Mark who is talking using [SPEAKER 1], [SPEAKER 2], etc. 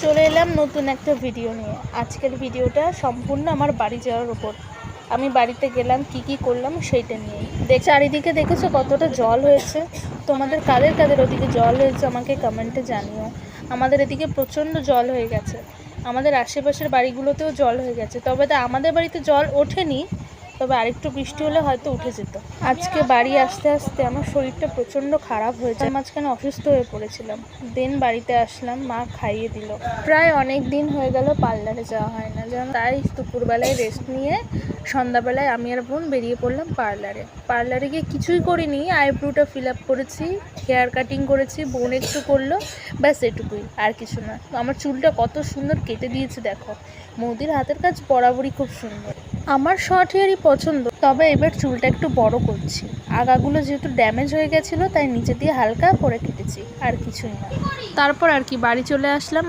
[SPEAKER 1] চলে এলাম নতুন একটা ভিডিও নিয়ে। আজকের ভিডিওটা সম্পূর্ণ আমার বাড়ি যাওয়ার উপর। আমি বাড়িতে গেলাম, কি করলাম সেইটা নিয়েই। চারিদিকে দেখেছো কতটা জল হয়েছে? তোমাদের কাদের কাদের ওদিকে জল হয়েছে আমাকে কমেন্টে জানিও। আমাদের এদিকে প্রচণ্ড জল হয়ে গেছে, আমাদের আশেপাশের বাড়িগুলোতেও জল হয়ে গেছে। তবে আমাদের বাড়িতে জল ওঠেনি, তবে আরেকটু বৃষ্টি হলে হয়তো উঠে যেত। আজকে বাড়ি আসতে আসতে আমার শরীরটা প্রচণ্ড খারাপ হয়েছে, মাঝখানে অসুস্থ হয়ে পড়েছিলাম। দেন বাড়িতে আসলাম, মা খাইয়ে দিল। প্রায় অনেক দিন হয়ে গেল পার্লারে যাওয়া হয় না, যেন তাই দুপুরবেলায় রেস্ট নিয়ে সন্ধ্যাবেলায় আমি আর বোন বেরিয়ে পড়লাম পার্লারে গিয়ে কিছুই করিনি। আইব্রোটা ফিল আপ করেছি, হেয়ার কাটিং করেছি, বোন একটু করলো, ব্যাস এটুকুই, আর কিছু না। আমার চুলটা কত সুন্দর কেটে দিয়েছে দেখো। মোদির হাতের কাজ বরাবরই খুব সুন্দর। আমার শর্ট হেয়ারই পছন্দ, তবে এবার চুলটা একটু বড় করছি। আগাগুলো যেহেতু ড্যামেজ হয়ে গেছিলো, তাই নিচে দিয়ে হালকা করে কেটেছি, আর কিছুই না। তারপর আর কি বাড়ি চলে আসলাম।